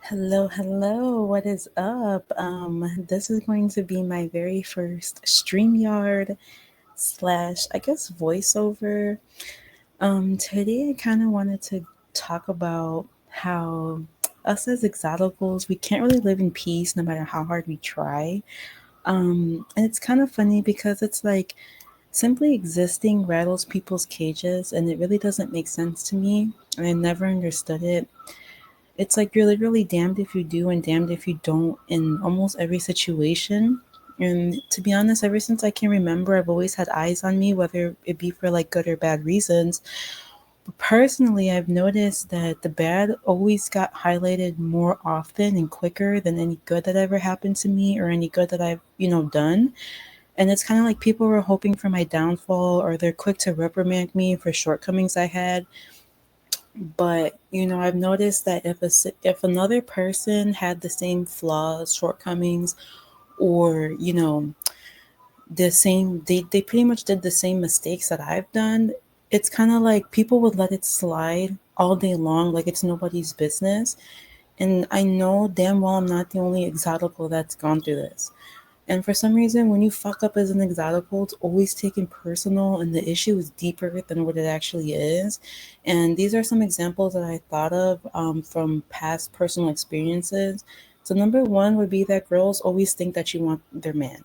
Hello, hello. What is up? This is going to be my very first StreamYard slash, I guess, voiceover. Today I kind of wanted to talk about how us as exoticals, we can't really live in peace no matter how hard we try. And it's kind of funny because it's like simply existing rattles people's cages, and it really doesn't make sense to me. And I never understood it. It's like you're literally damned if you do and damned if you don't in almost every situation. And to be honest, ever since I can remember, I've always had eyes on me, whether it be for like good or bad reasons. But personally, I've noticed that the bad always got highlighted more often and quicker than any good that ever happened to me or any good that I've done. And it's kind of like people were hoping for my downfall, or they're quick to reprimand me for shortcomings I had. But I've noticed that if another person had the same flaws, shortcomings, or they pretty much did the same mistakes that I've done, it's kind of like people would let it slide all day long, like it's nobody's business. And I know damn well I'm not the only exotical that's gone through this. And for some reason, when you fuck up as an exotical, it's always taken personal, and the issue is deeper than what it actually is. And these are some examples that I thought of from past personal experiences. So, number one would be that girls always think that you want their man.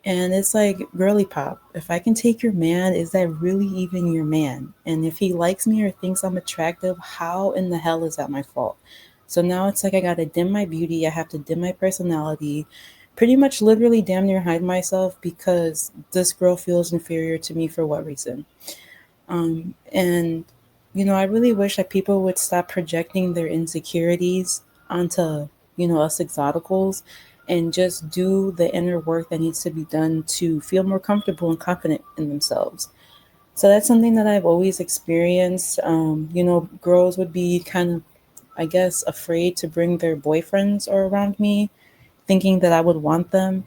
And it's like, girly pop, if I can take your man, is that really even your man? And if he likes me or thinks I'm attractive, how in the hell is that my fault? So now it's like I gotta dim my beauty, I have to dim my personality, pretty much literally damn near hide myself because this girl feels inferior to me for what reason? And I really wish that people would stop projecting their insecurities onto us exoticals and just do the inner work that needs to be done to feel more comfortable and confident in themselves. So that's something that I've always experienced. Girls would be kind of, I guess, afraid to bring their boyfriends or around me, thinking that I would want them.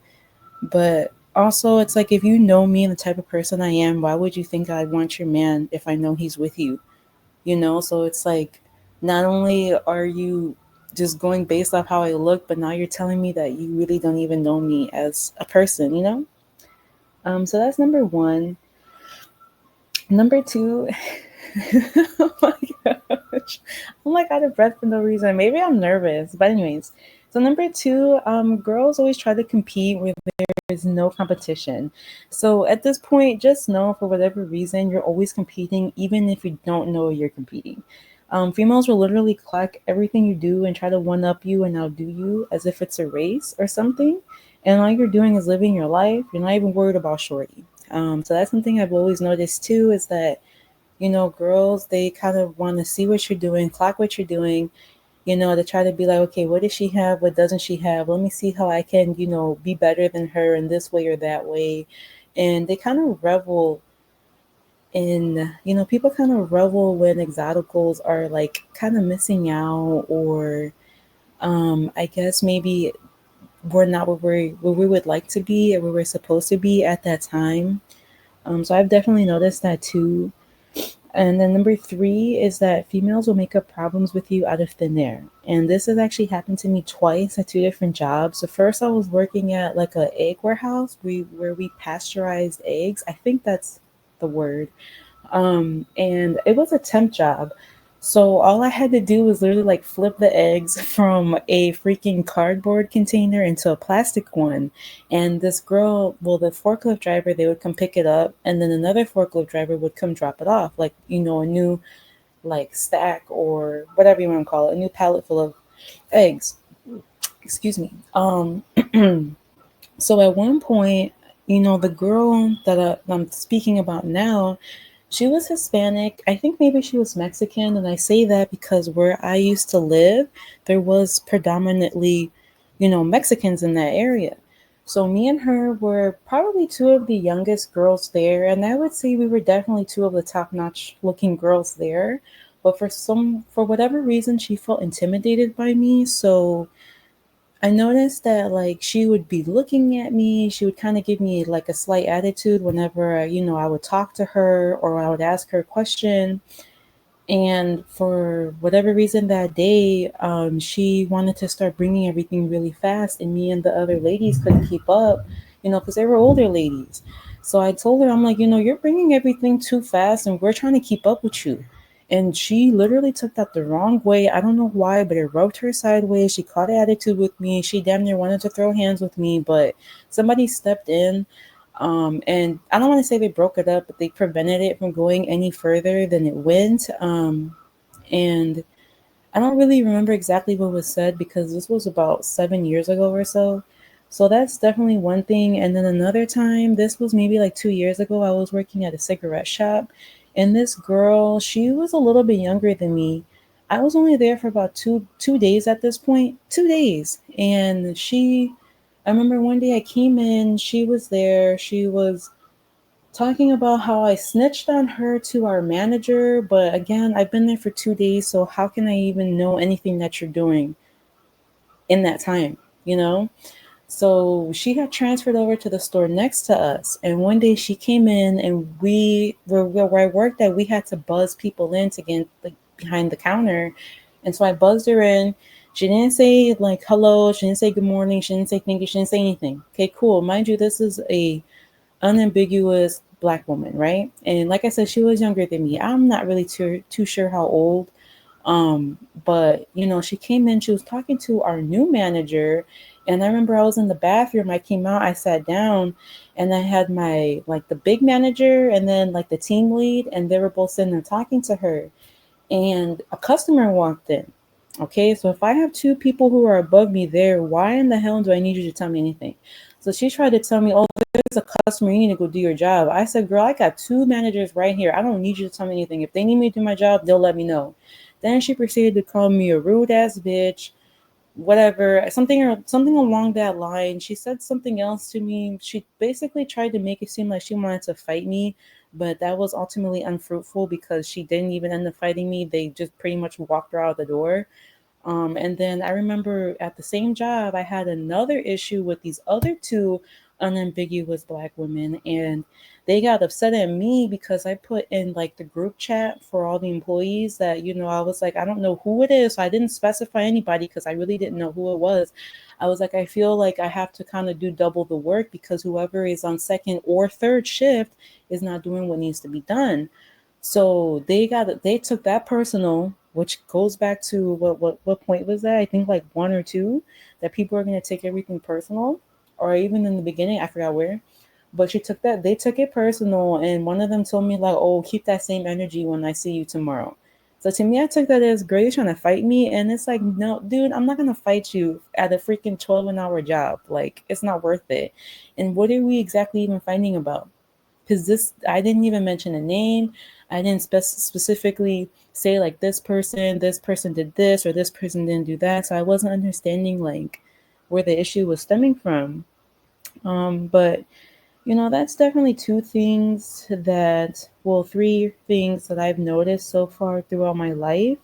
But also, it's like if you know me and the type of person I am, why would you think I'd want your man if I know he's with you? So it's like not only are you just going based off how I look, but now you're telling me that you really don't even know me as a person? So that's number one. Number two, oh my gosh, I'm like out of breath for no reason. Maybe I'm nervous, but anyways. So number two, girls always try to compete where there's no competition. So at this point, just know for whatever reason, you're always competing, even if you don't know you're competing. Females will literally clock everything you do and try to one up you and outdo you as if it's a race or something. And all you're doing is living your life. You're not even worried about shorty. So that's something I've always noticed too, is that girls, they kind of want to see what you're doing, clock what you're doing, to try to be like, okay, what does she have? What doesn't she have? Let me see how I can, be better than her in this way or that way. And they kind of revel people kind of revel when exoticals are like kind of missing out, or I guess maybe we're not where we would like to be or where we're supposed to be at that time. So I've definitely noticed that too. And then number three is that females will make up problems with you out of thin air. And this has actually happened to me twice at two different jobs. So first I was working at like a egg warehouse where we pasteurized eggs. I think that's the word. And it was a temp job. So all I had to do was literally like flip the eggs from a freaking cardboard container into a plastic one. And this girl, well, the forklift driver, they would come pick it up, and then another forklift driver would come drop it off, like, a new like stack or whatever you want to call it, a new pallet full of eggs. Excuse me. So at one point, the girl I'm speaking about now, she was Hispanic. I think maybe she was Mexican. And I say that because where I used to live, there was predominantly, Mexicans in that area. So me and her were probably two of the youngest girls there. And I would say we were definitely two of the top notch looking girls there. But for whatever reason, she felt intimidated by me. So I noticed that like she would be looking at me. She would kind of give me like a slight attitude whenever I would talk to her or I would ask her a question. And for whatever reason that day, she wanted to start bringing everything really fast, and me and the other ladies couldn't keep up, because they were older ladies. So I told her, I'm like, you're bringing everything too fast, and we're trying to keep up with you. And she literally took that the wrong way. I don't know why, but it rubbed her sideways. She caught an attitude with me. She damn near wanted to throw hands with me, but somebody stepped in. And I don't want to say they broke it up, but they prevented it from going any further than it went. And I don't really remember exactly what was said because this was about 7 years ago or so. So that's definitely one thing. And then another time, this was maybe like 2 years ago, I was working at a cigarette shop. And this girl, she was a little bit younger than me. I was only there for about two days at this point, 2 days. And I remember one day I came in, she was there, she was talking about how I snitched on her to our manager. But again, I've been there for 2 days, so how can I even know anything that you're doing in that time, you know? So she had transferred over to the store next to us. And one day she came in and where I worked at, we had to buzz people in to get like behind the counter. And so I buzzed her in. She didn't say like hello. She didn't say good morning. She didn't say thank you. She didn't say anything. Okay, cool. Mind you, this is a unambiguous black woman, right? And like I said, she was younger than me. I'm not really too sure how old. But she came in, she was talking to our new manager, and I remember I was in the bathroom. I came out, I sat down, and I had my like the big manager and then like the team lead, and they were both sitting there talking to her. And a customer walked in. Okay, so if I have two people who are above me there, why in the hell do I need you to tell me anything? So she tried to tell me, oh, there's a customer, you need to go do your job. I said, girl, I got two managers right here. I don't need you to tell me anything. If they need me to do my job, they'll let me know. Then she proceeded to call me a rude ass bitch, whatever, something along that line. She said something else to me. She basically tried to make it seem like she wanted to fight me, but that was ultimately unfruitful because she didn't even end up fighting me. They just pretty much walked her out the door. And then I remember at the same job, I had another issue with these other two unambiguous black women, and they got upset at me because I put in like the group chat for all the employees that, I was like, I don't know who it is. So I didn't specify anybody because I really didn't know who it was. I was like, I feel like I have to kind of do double the work because whoever is on second or third shift is not doing what needs to be done. So they took that personal, which goes back to what point was that? I think like one or two, that people are gonna take everything personal, or even in the beginning, I forgot where. But they took it personal, and one of them told me like, "Oh, keep that same energy when I see you tomorrow." So to me, I took that as, "Girl, you're trying to fight me," and it's like, no, dude, I'm not gonna fight you at a freaking 12-hour job. Like, it's not worth it. And what are we exactly even fighting about? Because I didn't even mention a name. I didn't specifically say like this person did this, or this person didn't do that. So I wasn't understanding like where the issue was stemming from. But that's definitely three things that I've noticed so far throughout my life.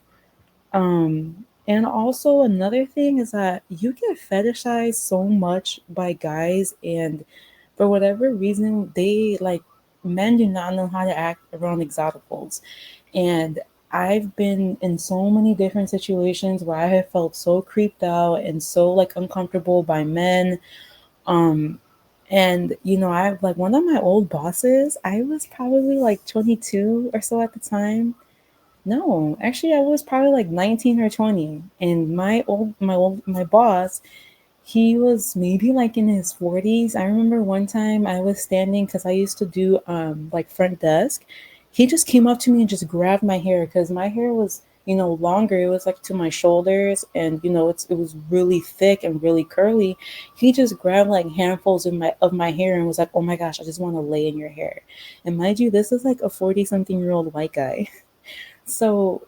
um, and also another thing is that you get fetishized so much by guys, and for whatever reason, men do not know how to act around exoticals. And I've been in so many different situations where I have felt so creeped out and so like uncomfortable by men. Um, and I have like one of my old bosses, I was probably like 22 or so at the time. No, actually, I was probably like 19 or 20, and my boss, he was maybe like in his 40s. I remember one time I was standing because I used to do like front desk. He just came up to me and just grabbed my hair because my hair was longer. It was like to my shoulders, and it was really thick and really curly. He just grabbed like handfuls of my hair and was like, "Oh my gosh, I just want to lay in your hair." And mind you, this is like a 40-something-year-old white guy. So,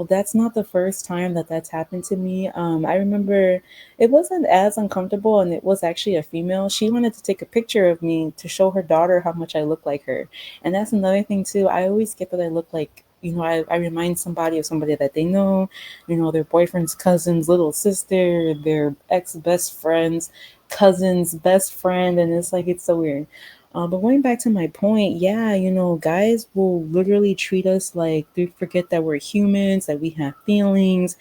that's not the first time that that's happened to me. I remember it wasn't as uncomfortable, and it was actually a female. She wanted to take a picture of me to show her daughter how much I look like her. And that's another thing, too. I always get that I look like, I remind somebody of somebody that they know, their boyfriend's cousin's little sister, their ex best friend's cousin's best friend. And it's like, it's so weird. But going back to my point, yeah, guys will literally treat us like they forget that we're humans, that we have feelings,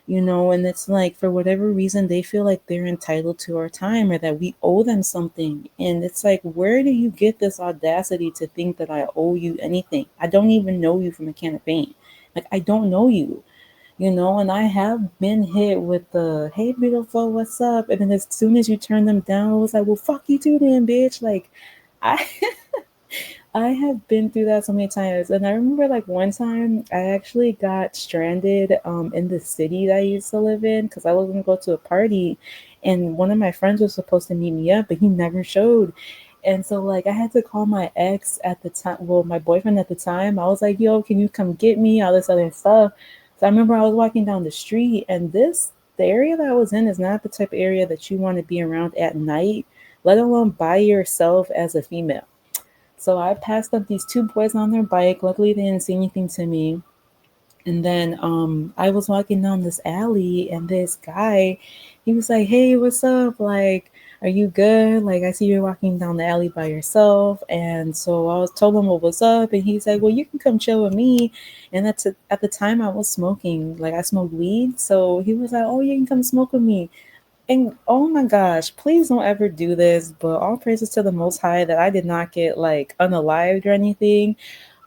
and it's like for whatever reason they feel like they're entitled to our time or that we owe them something. And it's like, where do you get this audacity to think that I owe you anything? I don't even know you from a can of paint. Like, I don't know you. And I have been hit with the "Hey beautiful, what's up?" And then as soon as you turn them down, I was like, "Well, fuck you too, then, bitch." Like, I I have been through that so many times. And I remember like one time I actually got stranded in the city that I used to live in because I was gonna go to a party, and one of my friends was supposed to meet me up, but he never showed. And so like I had to call my ex at the time, well, my boyfriend at the time. I was like, "Yo, can you come get me?" All this other stuff. So I remember I was walking down the street, and the area that I was in is not the type of area that you want to be around at night, let alone by yourself as a female. So I passed up these two boys on their bike. Luckily, they didn't say anything to me. And then I was walking down this alley, and this guy, he was like, "Hey, what's up? Like, are you good? Like, I see you're walking down the alley by yourself." And so I was told him what was up, and he's like, "Well, you can come chill with me." And at the time I was smoking, like I smoked weed. So he was like, "Oh, you can come smoke with me." And oh my gosh, please don't ever do this. But all praises to the Most High that I did not get like unalived or anything.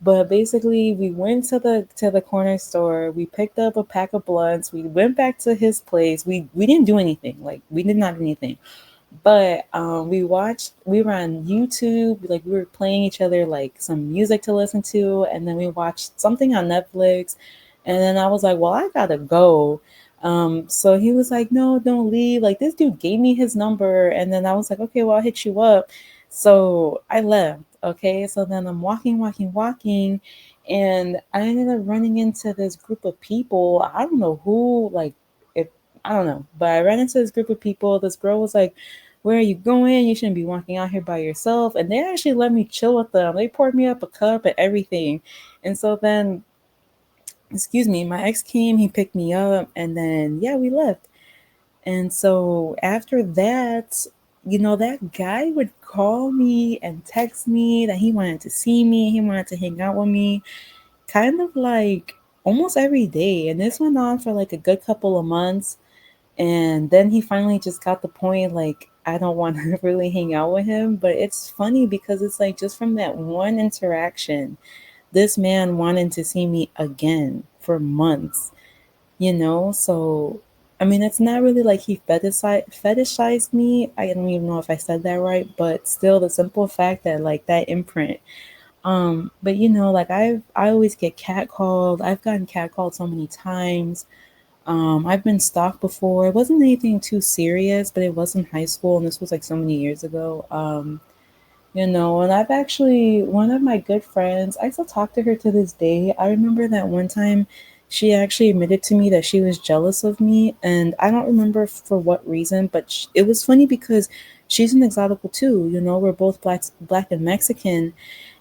But basically, we went to the corner store. We picked up a pack of blunts. We went back to his place. We didn't do anything. Like, we did not do anything. But we were on YouTube, like we were playing each other like some music to listen to, and then we watched something on Netflix. And then I was like, well, I gotta go. So he was like, no, don't leave. Like, this dude gave me his number, and then I was like, okay, well, I'll hit you up. So I left. Okay, so then I'm walking, and I ended up running into this group of people. I don't know who, like, if I don't know, but I ran into this group of people. This girl was like, "Where are you going? You shouldn't be walking out here by yourself." And they actually let me chill with them. They poured me up a cup and everything. And so then, excuse me, my ex came, he picked me up, and then, yeah, we left. And so after that, that guy would call me and text me that he wanted to see me, he wanted to hang out with me, kind of like almost every day. And this went on for like a good couple of months. And then he finally just got the point, like, I don't want to really hang out with him. But it's funny because it's like just from that one interaction, this man wanted to see me again for months. So, I mean, it's not really like he fetishized me. I don't even know if I said that right, but still, the simple fact that like that imprint. But like I always get catcalled. I've gotten catcalled so many times. I've been stalked before. It wasn't anything too serious, but it was in high school, and this was like so many years ago. And I've actually, one of my good friends, I still talk to her to this day. I remember that one time she actually admitted to me that she was jealous of me, and I don't remember for what reason, but it was funny because she's an exotical too. We're both black and Mexican,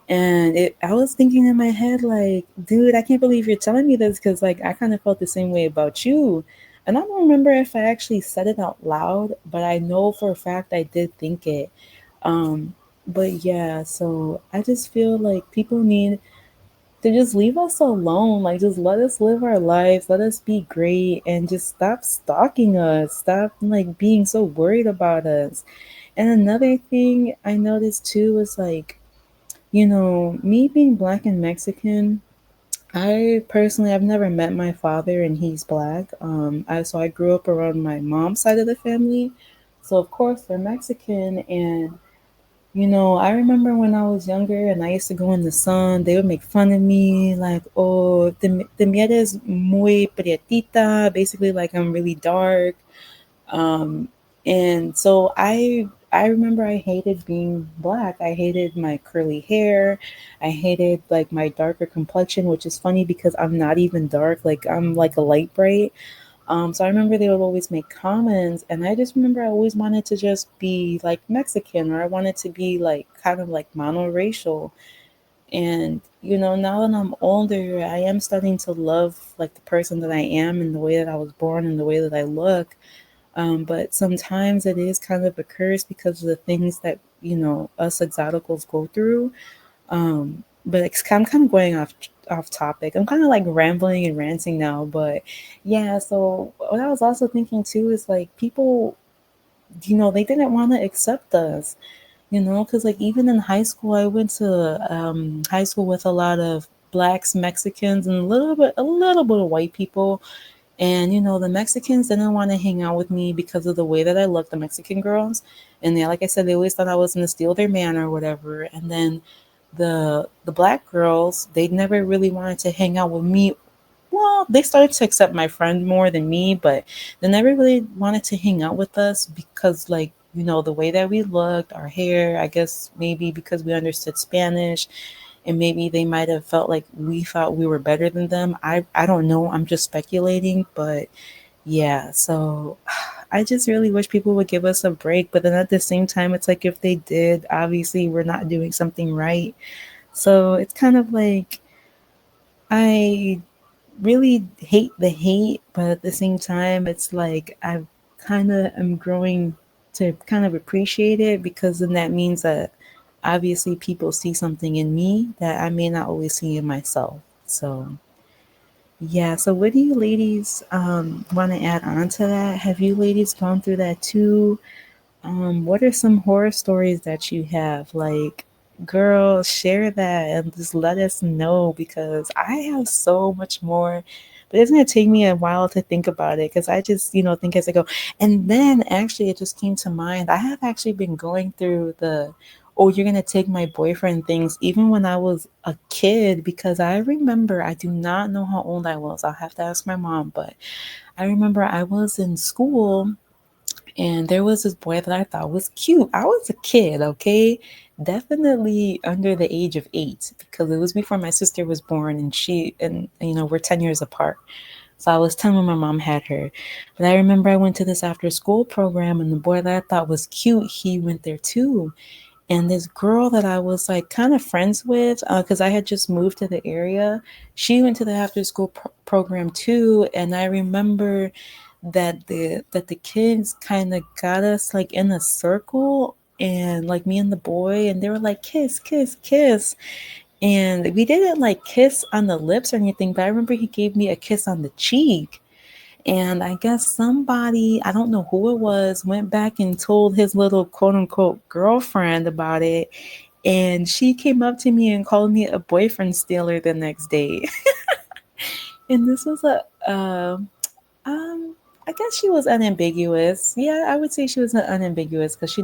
and I was thinking in my head, like, dude, I can't believe you're telling me this because, like, I kind of felt the same way about you. And I don't remember if I actually said it out loud, but I know for a fact I did think it. Um, but yeah, so I just feel like people need to just leave us alone. Like, just let us live our lives, let us be great, and just stop stalking us. Stop, like, being so worried about us. And another thing I noticed too is like, me being black and Mexican, I personally I've never met my father and he's black. I grew up around my mom's side of the family. So of course they're Mexican, and I remember when I was younger and I used to go in the sun, they would make fun of me like, "Oh, the miel es muy prietita," basically like I'm really dark. Um, and so I remember I hated being black. I hated my curly hair. I hated like my darker complexion, which is funny because I'm not even dark. Like, I'm like a light bright. So I remember they would always make comments, and I just remember I always wanted to just be like Mexican, or I wanted to be like kind of like monoracial. And now that I'm older, I am starting to love like the person that I am and the way that I was born and the way that I look. But sometimes it is kind of a curse because of the things that, us exoticals go through. But I'm kind of going off topic. I'm kind of like rambling and ranting now, but yeah. So what I was also thinking too is like people, they didn't want to accept us, because like even in high school, I went to high school with a lot of blacks, Mexicans, and a little bit of white people. And the Mexicans didn't want to hang out with me because of the way that I looked, the Mexican girls. And yeah, like I said, they always thought I was gonna steal their man or whatever. And then the black girls, they never really wanted to hang out with me. Well, they started to accept my friend more than me, but they never really wanted to hang out with us because, like, the way that we looked, our hair, I guess maybe because we understood Spanish, and maybe they might have felt like we thought we were better than them. I don't know. I'm just speculating, but yeah. So I just really wish people would give us a break. But then at the same time, it's like if they did, obviously we're not doing something right. So it's kind of like I really hate the hate, but at the same time, it's like I kind of am growing to kind of appreciate it because then that means that obviously people see something in me that I may not always see in myself. So, yeah. So, what do you ladies want to add on to that? Have you ladies gone through that too? What are some horror stories that you have? Like, girl, share that and just let us know because I have so much more. But it's gonna take me a while to think about it because I just, think as I go. And then actually, it just came to mind. I have actually been going through the, oh, you're gonna take my boyfriend things even when I was a kid because I remember I do not know how old I was. I'll have to ask my mom, but I remember I was in school and there was this boy that I thought was cute. I was a kid, okay? Definitely under the age of 8 because it was before my sister was born and we're 10 years apart. So I was 10 when my mom had her. But I remember I went to this after school program and the boy that I thought was cute, he went there too. And this girl that I was like kind of friends with, because I had just moved to the area, she went to the after school program too. And I remember that the kids kind of got us like in a circle and like me and the boy, and they were like kiss, kiss, kiss. And we didn't like kiss on the lips or anything, but I remember he gave me a kiss on the cheek. And I guess somebody, I don't know who it was, went back and told his little quote unquote girlfriend about it. And she came up to me and called me a boyfriend stealer the next day. And this was um, I guess she was unambiguous. Yeah, I would say she was unambiguous because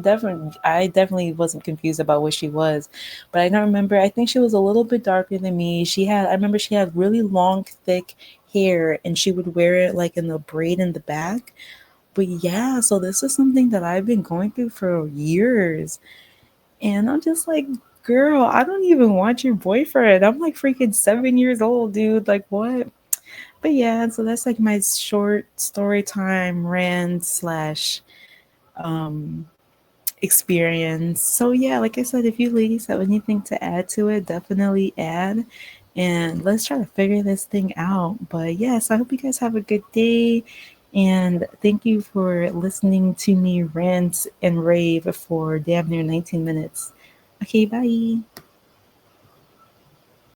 I definitely wasn't confused about what she was. But I don't remember. I think she was a little bit darker than me. I remember she had really long, thick hair and she would wear it like in a braid in the back. But yeah, so this is something that I've been going through for years. And I'm just like, girl, I don't even want your boyfriend. I'm like freaking 7 years old, dude. Like, what? But yeah, so that's like my short story time rant slash um experience. So yeah, like I said, if you ladies have anything to add to it, definitely add. And let's try to figure this thing out. But yes, I hope you guys have a good day. And thank you for listening to me rant and rave for damn near 19 minutes. Okay, bye.